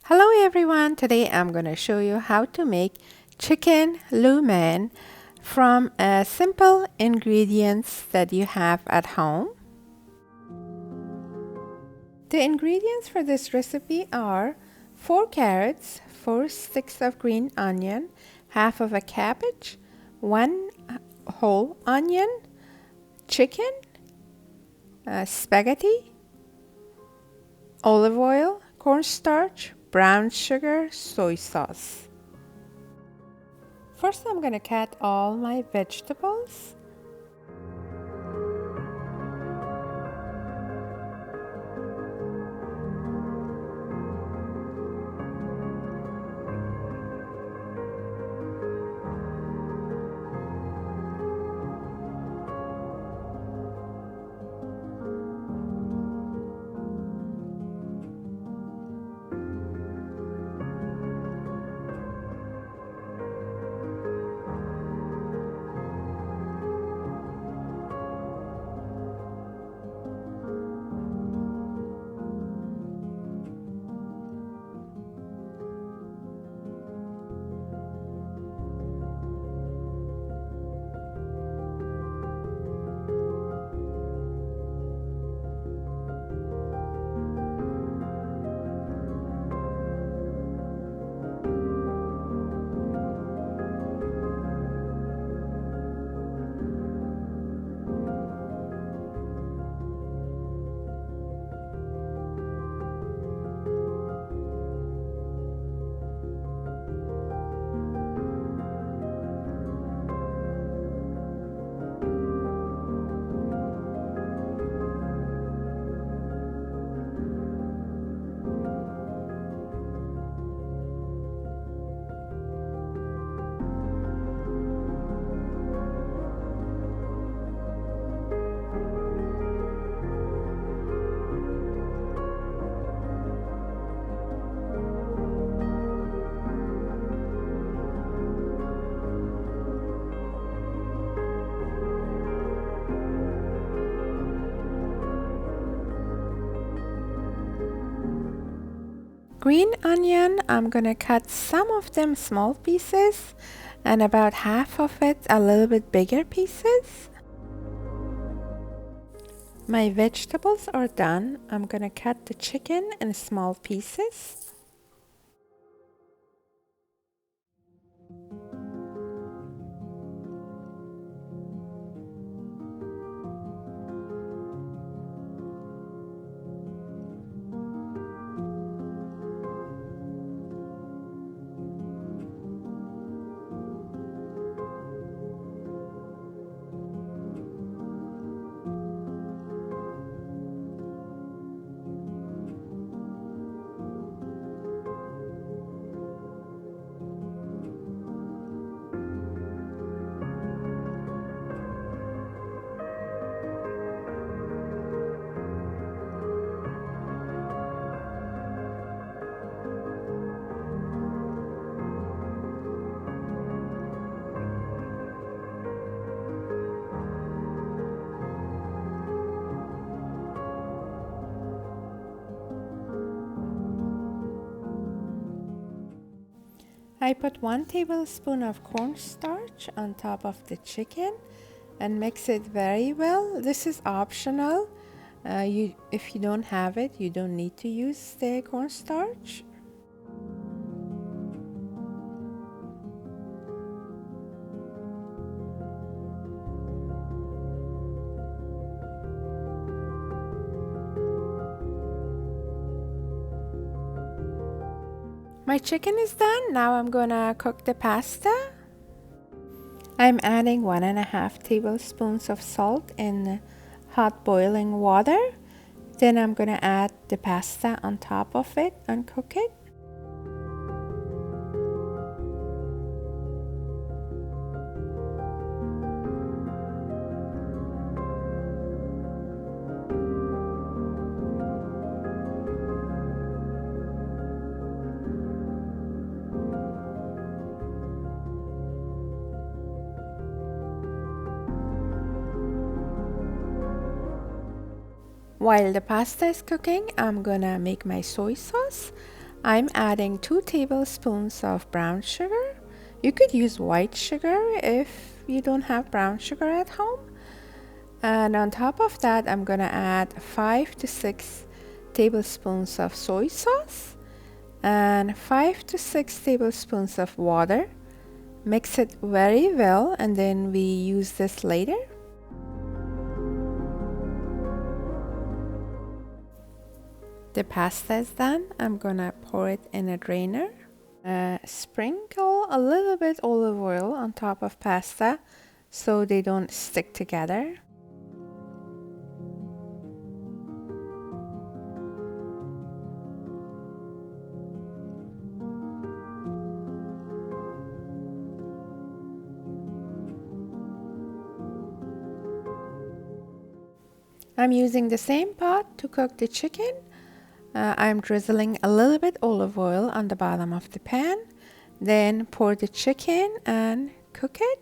Hello everyone, today I'm going to show you how to make chicken lo mein from simple ingredients that you have at home. The ingredients for this recipe are 4 carrots, 4 sticks of green onion, half of a cabbage, 1 whole onion, chicken, spaghetti, olive oil, cornstarch, brown sugar, soy sauce. First, I'm going to cut all my vegetables. Green onion, I'm going to cut some of them small pieces and about half of it a little bit bigger pieces. My vegetables are done. I'm going to cut the chicken in small pieces. I put 1 tablespoon of cornstarch on top of the chicken and mix it very well. This is optional. If you don't have it, you don't need to use the cornstarch. My chicken is done. Now I'm gonna cook the pasta. I'm adding 1.5 tablespoons of salt in hot boiling water. Then I'm gonna add the pasta on top of it and cook it. While the pasta is cooking, I'm gonna make my soy sauce. I'm adding 2 tablespoons of brown sugar. You could use white sugar if you don't have brown sugar at home. And on top of that, I'm gonna add 5 to 6 tablespoons of soy sauce and 5 to 6 tablespoons of water. Mix it very well, and then we use this later. The pasta is done. I'm gonna pour it in a drainer. Sprinkle a little bit olive oil on top of pasta so they don't stick together. I'm using the same pot to cook the chicken. I'm drizzling a little bit olive oil on the bottom of the pan, then pour the chicken and cook it.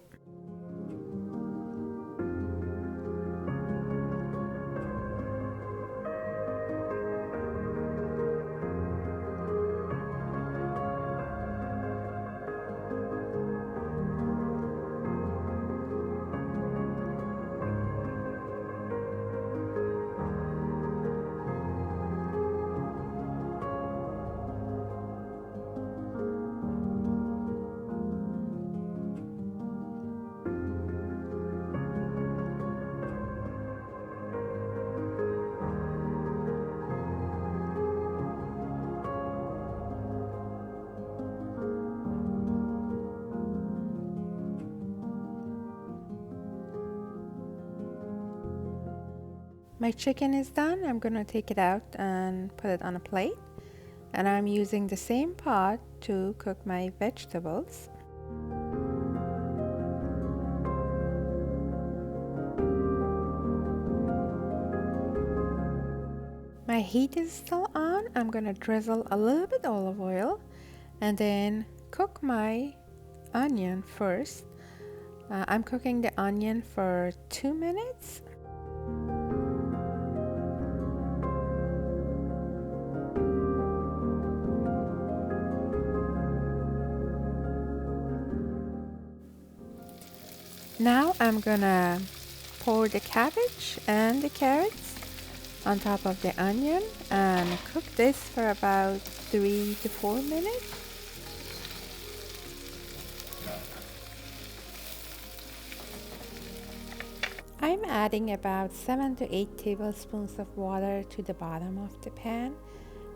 My chicken is done. I'm gonna take it out and put it on a plate. And I'm using the same pot to cook my vegetables. My heat is still on. I'm gonna drizzle a little bit olive oil and then cook my onion first. I'm cooking the onion for 2 minutes. Now I'm gonna pour the cabbage and the carrots on top of the onion and cook this for about 3 to 4 minutes. I'm adding about 7 to 8 tablespoons of water to the bottom of the pan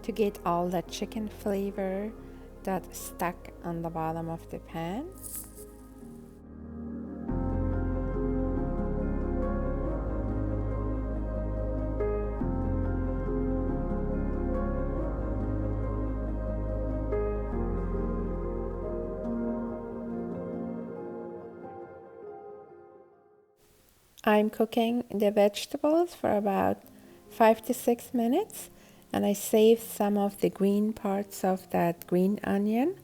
to get all the chicken flavor that's stuck on the bottom of the pan. I'm cooking the vegetables for about 5 to 6 minutes, and I saved some of the green parts of that green onion.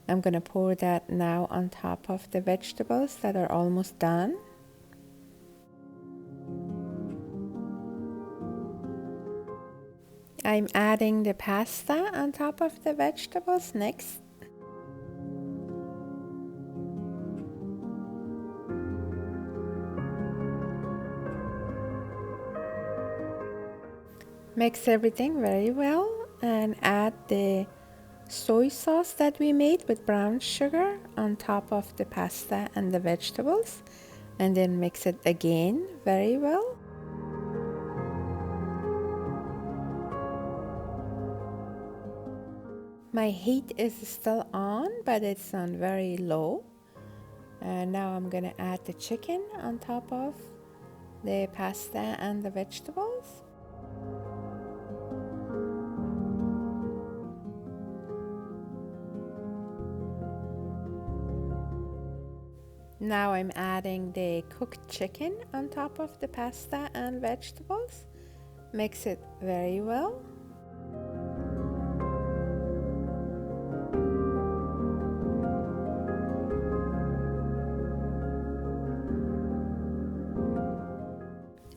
I'm gonna pour that now on top of the vegetables that are almost done. I'm adding the pasta on top of the vegetables next. Mix everything very well and add the soy sauce that we made with brown sugar on top of the pasta and the vegetables, and then mix it again very well. My heat is still on, but it's on very low. And now I'm gonna add the chicken on top of the pasta and the vegetables. Now I'm adding the cooked chicken on top of the pasta and vegetables. Mix it very well.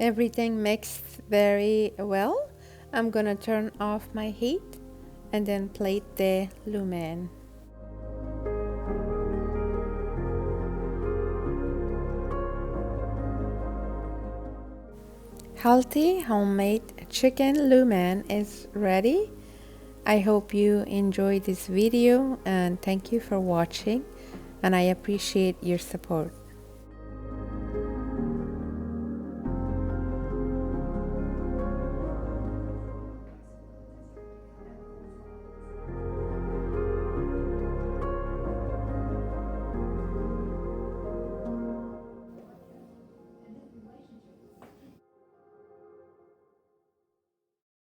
Everything mixed very well. I'm gonna turn off my heat and then plate the mien. Healthy homemade chicken mien is ready. I hope you enjoyed this video and thank you for watching, and I appreciate your support.